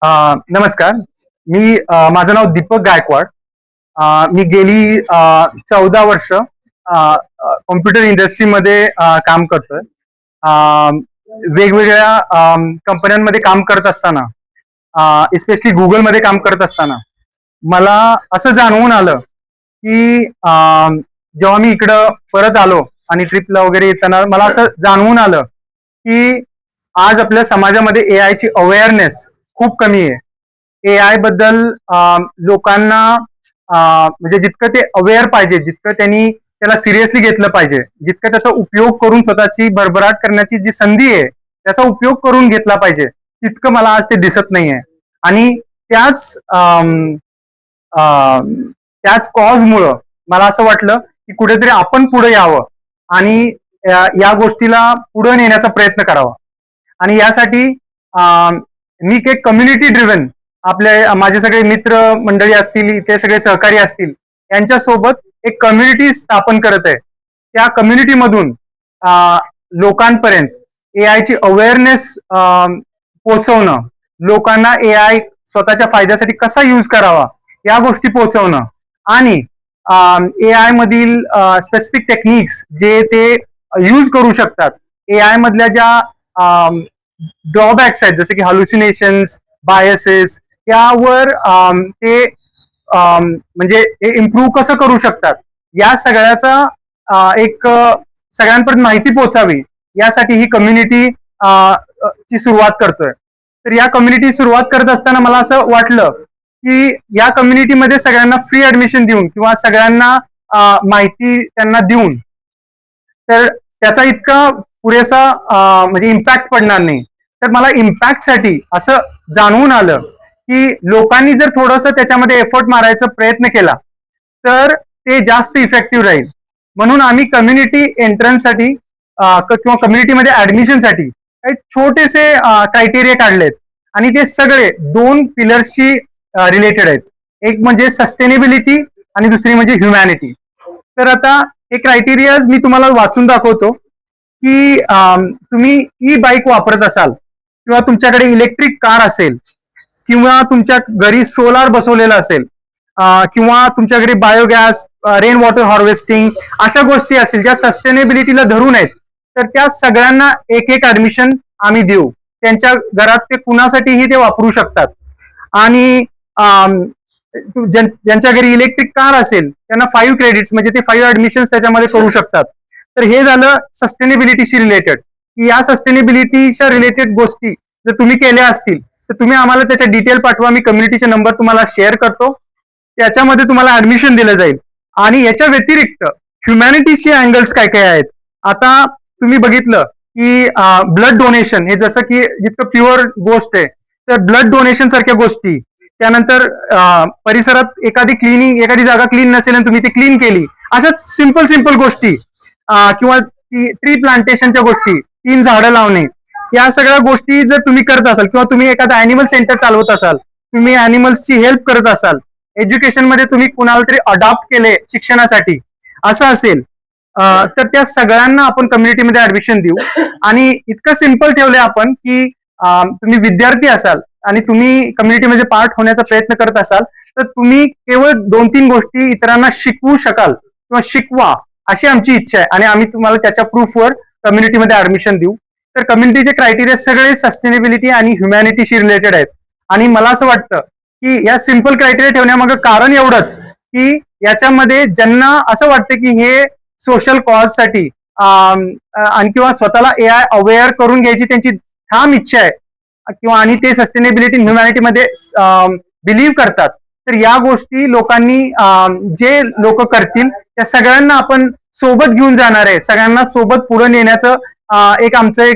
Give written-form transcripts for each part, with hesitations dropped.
नमस्कार. माझं नाव दीपक गायकवाड. मी गेली 14 वर्ष कॉम्प्युटर इंडस्ट्रीमध्ये काम करतोय. वेगवेगळ्या कंपन्यांमध्ये काम करत असताना, स्पेशली गुगलमध्ये काम करत असताना मला असं जाणवून आलं की जेव्हा मी इकडं परत आलो आणि ट्रिपला वगैरे येताना मला असं जाणवून आलं की आज आपल्या समाजामध्ये एआय ची अवेअरनेस खूप कमी आहे. एआय बद्दल लोकांना म्हणजे जितकं ते अवेअर पाहिजे, जितकं त्यांनी त्याला सिरियसली घेतलं पाहिजे, जितकं त्याचा उपयोग करून स्वतःची भरभराट करण्याची जी संधी आहे त्याचा उपयोग करून घेतला पाहिजे, तितकं मला आज ते दिसत नाहीये. आणि त्याच कॉजमुळं मला असं वाटलं की कुठेतरी आपण पुढे यावं आणि या गोष्टीला पुढे नेण्याचा प्रयत्न करावा. आणि यासाठी मी एक कम्युनिटी ड्रिव्हन, माझे सगळे मित्र मंडळी असतील, इथे सगळे सहकारी असतील, यांच्यासोबत एक कम्युनिटी स्थापन करत आहे. त्या कम्युनिटीमधून लोकांपर्यंत एआय ची अवेअरनेस पोहोचवणं, लोकांना एआय स्वतःच्या फायद्यासाठी कसा यूज करावा या गोष्टी पोहोचवणं, आणि एआय मधील स्पेसिफिक टेक्निक्स जे ते यूज करू शकतात, एआय मधल्या ज्या ड्रॉबॅक्स आहेत जसे की हॅल्युसिनेशन्स, बायसेस, यावर ते म्हणजे इम्प्रूव्ह कसं करू शकतात, या सगळ्याचा एक सगळ्यांपर्यंत माहिती पोहोचावी यासाठी ही कम्युनिटी ची सुरुवात करतोय. तर या कम्युनिटी सुरुवात करत असताना मला असं वाटलं की या कम्युनिटीमध्ये सगळ्यांना फ्री ऍडमिशन देऊन किंवा सगळ्यांना माहिती त्यांना देऊन तर त्याचा इतका पुरेसा म्हणजे इम्पॅक्ट पडणार नाही. तर मला इम्पॅक्टसाठी असं जाणवून आलं की लोकांनी जर थोडंसं त्याच्यामध्ये एफर्ट मारायचा प्रयत्न केला तर ते जास्त इफेक्टिव्ह राहील. म्हणून आम्ही कम्युनिटी एंट्रन्ससाठी किंवा कम्युनिटीमध्ये ऍडमिशनसाठी काही छोटेसे क्रायटेरिया काढलेत आणि ते सगळे 2 पिलर्सशी रिलेटेड आहेत. एक म्हणजे सस्टेनेबिलिटी आणि दुसरी म्हणजे ह्युमॅनिटी. तर आता हे क्रायटेरियाज मी तुम्हाला वाचून दाखवतो की तुम्ही ई बाईक वापरत असाल किंवा तुमच्याकडे इलेक्ट्रिक कार असेल किंवा तुमच्या घरी सोलार बसवलेला असेल किंवा तुमच्या घरी बायोगॅस, रेन वॉटर हार्वेस्टिंग अशा गोष्टी असतील ज्या सस्टेनेबिलिटीला धरून आहेत, तर त्या सगळ्यांना एक ऍडमिशन आम्ही देऊ. त्यांच्या घरात ते कुणासाठीही ते वापरू शकतात. आणि ज्यांच्या घरी इलेक्ट्रिक कार असेल त्यांना 5 क्रेडिट्स म्हणजे ते 5 ऍडमिशन त्याच्यामध्ये करू शकतात. तर हे झालं सस्टेनेबिलिटीशी रिलेटेड. या सस्टेनेबिलिटीच्या रिलेटेड गोष्टी जर तुम्ही केल्या असतील तर तुम्ही आम्हाला त्याच्या डिटेल पाठवा. मी कम्युनिटीचे नंबर तुम्हाला शेअर करतो, त्याच्यामध्ये तुम्हाला ऍडमिशन दिलं जाईल. आणि याच्या व्यतिरिक्त ह्युमॅनिटीची अँगल्स काय काय आहेत. आता तुम्ही बघितलं की ब्लड डोनेशन हे जसं की जितकं प्युअर गोष्ट आहे, तर ब्लड डोनेशन सारख्या गोष्टी, त्यानंतर परिसरात एखादी जागा क्लीन नसेल आणि तुम्ही ती क्लीन केली, अशा सिंपल गोष्टी, किंवा ट्री प्लांटेशनच्या गोष्टी, 3 झाडं लावणे, या सगळ्या गोष्टी जर तुम्ही करत असाल किंवा तुम्ही एखादा अॅनिमल सेंटर चालवत असाल, तुम्ही अॅनिमल्सची हेल्प करत असाल, एज्युकेशन मध्ये तुम्ही कुणाला तरी अडॉप्ट केले शिक्षणासाठी असं असेल, तर त्या सगळ्यांना आपण कम्युनिटीमध्ये ऍडमिशन देऊ. आणि इतकं सिंपल ठेवलंय आपण की तुम्ही विद्यार्थी असाल आणि तुम्ही कम्युनिटीमध्ये पार्ट होण्याचा प्रयत्न करत असाल तर तुम्ही केवळ 2-3 गोष्टी इतरांना शिकवू शकाल किंवा शिकवा, अशी आमची इच्छा आहे. आणि आम्ही तुम्हाला त्याच्या प्रूफवर कम्युनिटीमध्ये ऍडमिशन देऊ. तर कम्युनिटीचे क्रायटेरिया सगळे सस्टेनेबिलिटी आणि ह्युमॅनिटीशी रिलेटेड आहेत. आणि मला असं वाटतं की या सिंपल क्रायटेरिया ठेवण्यामागे कारण एवढंच की याच्यामध्ये ज्यांना असं वाटतं की हे सोशल कॉजसाठी आणि किंवा स्वतःला एआय अवेअर करून घ्यायची त्यांची ठाम इच्छा आहे किंवा आणि ते सस्टेनेबिलिटी ह्युमॅनिटीमध्ये बिलीव्ह करतात, तर या गोष्टी लोकांनी जे लोक करतील त्या सगळ्यांना आपण सोबत घेऊन जाणार आहे. सगळ्यांना सोबत पुढे नेण्याचं आमचं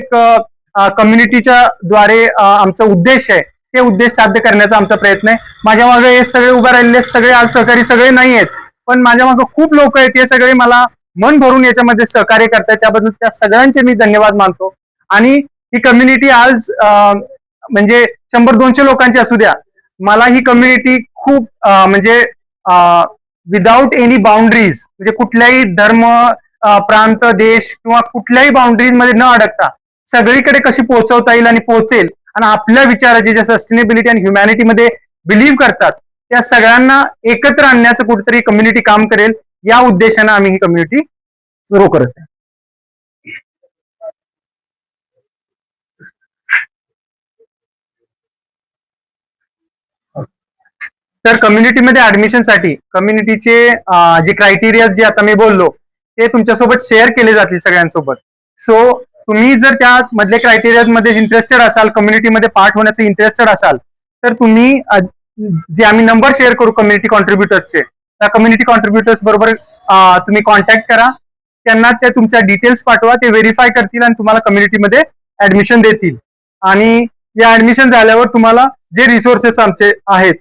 कम्युनिटीच्या द्वारे आमचा उद्देश आहे. ते उद्देश साध्य करण्याचा आमचा प्रयत्न आहे. माझ्या मागे हे सगळे उभे राहिलेले सगळे आज सहकारी सगळे नाही आहेत, पण माझ्या मागे खूप लोक आहेत. हे सगळे मला मन भरून याच्यामध्ये सहकार्य करतात, त्याबद्दल त्या सगळ्यांचे मी धन्यवाद मानतो. आणि ही कम्युनिटी आज म्हणजे 100-200 लोकांची असू द्या, मला ही कम्युनिटी खूप म्हणजे विदाउट एनी बाउंड्रीज, म्हणजे कुठल्याही धर्म, प्रांत, देश किंवा कुठल्याही बाउंड्रीज मध्ये न अडकता सगळीकडे कशी पोहोचवता येईल आणि पोहोचेल आणि आपल्या विचाराची जे सस्टेनेबिलिटी आणि ह्युमॅनिटीमध्ये बिलीव्ह करतात त्या सगळ्यांना एकत्र आणण्याचं कुठेतरी कम्युनिटी काम करेल या उद्देशानं आम्ही ही कम्युनिटी सुरू करत आहे. तर कम्युनिटीमध्ये ऍडमिशनसाठी कम्युनिटीचे जे क्रायटेरिया जे आता मी बोललो ते तुमच्यासोबत शेअर केले जातील सगळ्यांसोबत. सो तुम्ही जर त्या मधल्या क्रायटेरियामध्ये इंटरेस्टेड असाल, कम्युनिटीमध्ये पार्ट होण्याचं इंटरेस्टेड असाल, तर तुम्ही जे आम्ही नंबर शेअर करू कम्युनिटी कॉन्ट्रीब्युटर्सचे, त्या कम्युनिटी कॉन्ट्रीब्युटर्स बरोबर तुम्ही कॉन्टॅक्ट करा, त्यांना त्या तुमच्या डिटेल्स पाठवा, ते व्हेरीफाय करतील आणि तुम्हाला कम्युनिटीमध्ये ऍडमिशन देतील. आणि या ऍडमिशन झाल्यावर तुम्हाला जे रिसोर्सेस आमचे आहेत,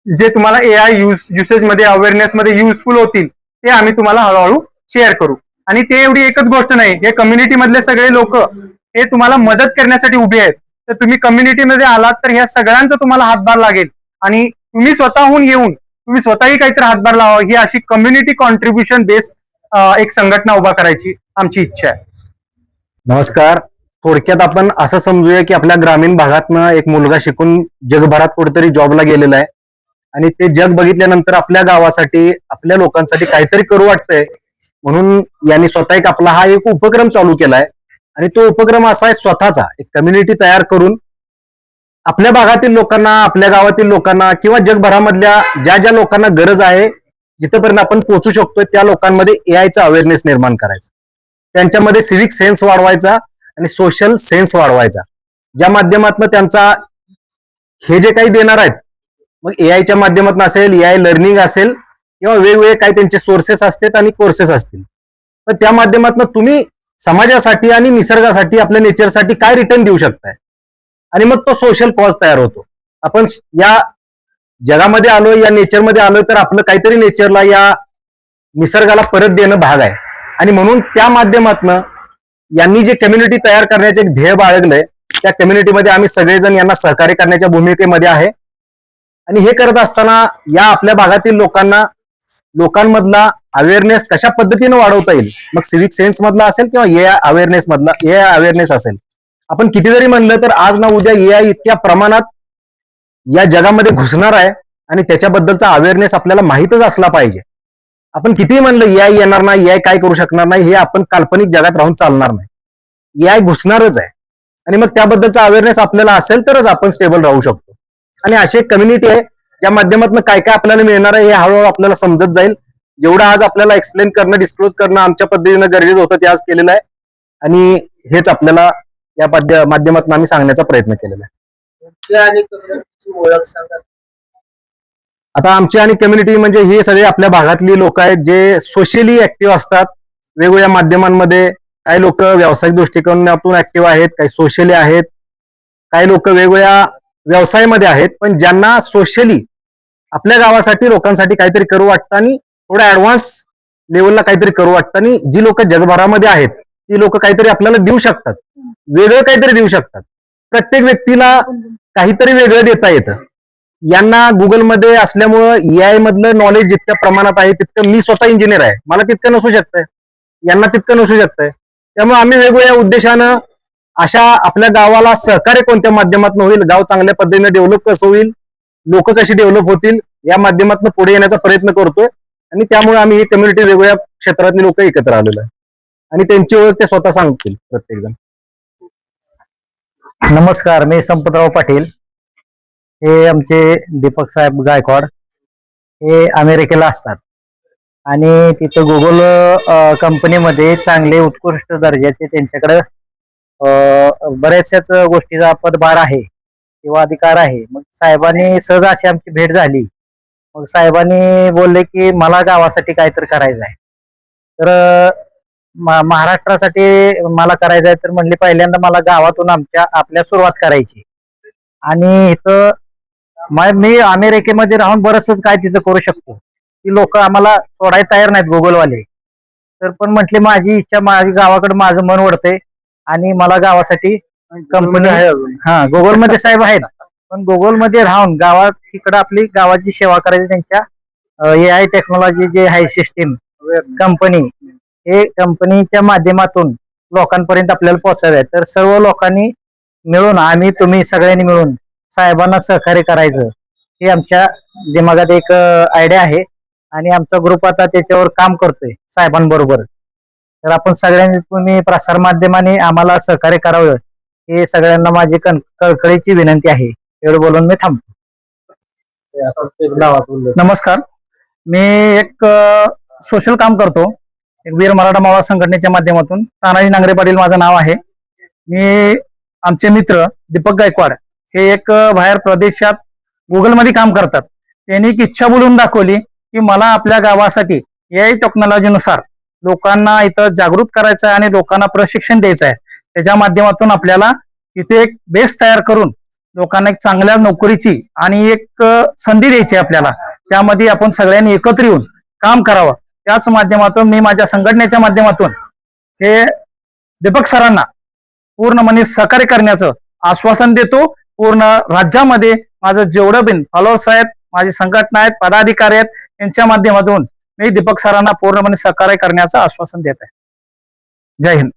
जे तुम्हाला एआय युसेज मध्ये अवेअरनेस मध्ये युजफुल होतील ते आम्ही तुम्हाला हळूहळू शेअर करू. आणि ते एवढी एकच गोष्ट नाही, हे कम्युनिटी मधले सगळे लोक हे तुम्हाला मदत करण्यासाठी उभे आहेत. तर तुम्ही कम्युनिटीमध्ये आलात तर ह्या सगळ्यांचा तुम्हाला हातभार लागेल आणि तुम्ही स्वतःहून येऊन तुम्ही स्वतःही काहीतरी हातभार लावा, ही अशी कम्युनिटी कॉन्ट्रीब्युशन बेस्ड एक संघटना उभा करायची आमची इच्छा आहे. नमस्कार. थोडक्यात आपण असं समजूया की आपल्या ग्रामीण भागातनं एक मुलगा शिकून जगभरात कुठेतरी जॉबला गेलेला आहे आणि ते जग बघितल्यानंतर आपल्या गावासाठी आपल्या लोकांसाठी काहीतरी करू वाटतंय, म्हणून यांनी स्वतः एक आपला हा एक उपक्रम चालू केलाय. आणि तो उपक्रम असा आहे, स्वतःचा एक कम्युनिटी तयार करून आपल्या भागातील लोकांना, आपल्या गावातील लोकांना किंवा जगभरामधल्या ज्या ज्या लोकांना गरज आहे, जिथपर्यंत आपण पोहोचू शकतोय त्या लोकांमध्ये एआयचा अवेअरनेस निर्माण करायचा, त्यांच्यामध्ये सिव्हिक सेन्स वाढवायचा आणि सोशल सेन्स वाढवायचा, ज्या माध्यमातून त्यांचा हे जे काही देणार आहेत, मग एआयच्या माध्यमातून असेल, एआय लर्निंग असेल किंवा वेगवेगळे काही त्यांचे सोर्सेस असतात आणि कोर्सेस असतील, तर त्या माध्यमातून तुम्ही समाजासाठी आणि निसर्गासाठी, आपल्या नेचरसाठी काय रिटर्न देऊ शकताय. आणि मग तो सोशल कॉज तयार होतो. आपण या जगामध्ये आलोय, या नेचरमध्ये आलोय, तर आपलं काहीतरी नेचरला, या निसर्गाला परत देणं भाग आहे. आणि म्हणून त्या माध्यमातून यांनी जे कम्युनिटी तयार करण्याचे एक ध्येय बाळगलंय, त्या कम्युनिटीमध्ये आम्ही सगळेजण यांना सहकार्य करण्याच्या भूमिकेमध्ये आहे. आणि हे करत असताना या आपल्या भागातील लोकांमधला अवेअरनेस कशा पद्धतीने वाढवता येईल, मग सिव्हिक सेन्स मधला असेल किंवा एआय अवेअरनेस असेल. आपण किती जरी म्हणलं तर आज ना उद्या एआय इतक्या प्रमाणात या जगामध्ये घुसणार आहे आणि त्याच्याबद्दलचा अवेअरनेस आपल्याला माहीतच असला पाहिजे. आपण कितीही म्हणलं एआय येणार नाही, एआय काय करू शकणार नाही, हे आपण काल्पनिक जगात राहून चालणार नाही. एआय घुसणारच आहे आणि मग त्याबद्दलचा अवेअरनेस आपल्याला असेल तरच आपण स्टेबल राहू शकतो. आणि अशी एक कम्युनिटी आहे ज्या माध्यमातून काय काय आपल्याला मिळणार आहे हे हळूहळू आपल्याला समजत जाईल. जेवढं आज आपल्याला एक्सप्लेन करणं, डिस्क्लोज करणं आमच्या पद्धतीनं गरजेचं होतं ते आज केलेलं आहे आणि हेच आपल्याला या माध्यमातून आम्ही सांगण्याचा प्रयत्न केलेला आहे. आता आमची आणि कम्युनिटी म्हणजे हे सगळे आपल्या भागातली लोक आहेत जे सोशली ऍक्टिव्ह असतात वेगवेगळ्या माध्यमांमध्ये. काही लोक व्यावसायिक दृष्टिकोनातून ऍक्टिव्ह आहेत, काही सोशली आहेत, काही लोक वेगवेगळ्या व्यवसायामध्ये आहेत, पण ज्यांना सोशली आपल्या गावासाठी, लोकांसाठी काहीतरी करू वाटतं आणि थोडं ऍडव्हान्स लेवलला काहीतरी करू वाटतं. आणि जी लोक जगभरामध्ये आहेत ती लोक काहीतरी आपल्याला देऊ शकतात, वेगळं काहीतरी देऊ शकतात. प्रत्येक व्यक्तीला काहीतरी वेगळं देता येतं. यांना गुगलमध्ये असल्यामुळं एआय मधलं नॉलेज जितक्या प्रमाणात आहे तितकं, मी स्वतः इंजिनियर आहे, मला तितकं नसू शकतंय, यांना तितकं नसू शकतंय. त्यामुळे आम्ही वेगवेगळ्या उद्देशानं अशा आपल्या गावाला सहकार्य कोणत्या माध्यमातून होईल, गाव चांगल्या पद्धतीने डेव्हलप कसं होईल, लोक कशी डेव्हलप होतील, या माध्यमातून पुढे येण्याचा प्रयत्न करतोय. आणि त्यामुळे आम्ही ही कम्युनिटी वेगवेगळ्या क्षेत्रातली लोक एकत्र आलेलो आहे आणि त्यांची ओळख ते स्वतः सांगतील प्रत्येक जण. नमस्कार, मी संपतराव पाटील. हे आमचे दीपक साहेब गायकवाड हे अमेरिकेला असतात आणि तिथं गुगल कंपनीमध्ये चांगले उत्कृष्ट दर्जाचे त्यांच्याकडे बऱ्याचशाच गोष्टीचा पदभार आहे किंवा अधिकार आहे. मग साहेबांनी सहज अशी आमची भेट झाली. मग साहेबांनी बोलले की मला गावासाठी काहीतरी करायचं आहे, तर महाराष्ट्रासाठी मला करायचं आहे. तर म्हणले पहिल्यांदा मला गावातून आपल्या सुरुवात करायची. आणि इथं मी अमेरिकेमध्ये राहून बरंचसं काय तिथं करू शकतो. ती लोक आम्हाला सोडायला तयार नाहीत गुगलवाले. तर पण म्हटले माझी इच्छा, माझी गावाकडे माझं मन वळतंय आणि मला गावासाठी कंपनी आहे. गुगलमध्ये साहेब आहेत, पण गुगलमध्ये राहून गावात इकडे आपली गावाची सेवा करायची. त्यांच्या एआय टेक्नॉलॉजी जे आहे सिस्टीम कंपनी, हे कंपनीच्या माध्यमातून लोकांपर्यंत आपल्याला पोहोचावे. तर सर्व लोकांनी मिळून आम्ही तुम्ही सगळ्यांनी मिळून साहेबांना सहकार्य करायचं हे आमच्या दिमागात एक आयडिया आहे आणि आमचा ग्रुप आता त्याच्यावर काम करतोय साहेबांबरोबर. तर आपण सगळ्यांनी तुम्ही प्रसार माध्यमाने आम्हाला सहकार्य करावं हे सगळ्यांना माझी कळकळीची विनंती आहे. एवढं बोलून मी थांबतो. नमस्कार, मी एक सोशल काम करतो, एक वीर मराठा मावळा संघटनेच्या माध्यमातून. तानाजी नांगरे पाटील माझं नाव आहे. मी आमचे मित्र दीपक गायकवाड हे एक बाहेर प्रदेशात गुगलमध्ये काम करतात. त्यांनी एक इच्छा बोलून दाखवली की मला आपल्या गावासाठी AI टेक्नॉलॉजीनुसार लोकांना इथं जागृत करायचं आहे आणि लोकांना प्रशिक्षण द्यायचं आहे. त्याच्या माध्यमातून आपल्याला इथे एक बेस तयार करून लोकांना एक चांगल्या नोकरीची आणि एक संधी द्यायची आहे आपल्याला. त्यामध्ये आपण सगळ्यांनी एकत्र येऊन काम करावं. त्याच माध्यमातून मी माझ्या संघटनेच्या माध्यमातून हे दीपक सरांना पूर्णपणे सहकार्य करण्याचं आश्वासन देतो. पूर्ण राज्यामध्ये माझं जेवढं बिन फॉलोअर्स आहेत, माझी संघटना आहेत, पदाधिकारी आहेत, यांच्या माध्यमातून मी दीपक सरांना पूर्णपणे सहकार्य करण्याचं आश्वासन देत आहे. जय हिंद.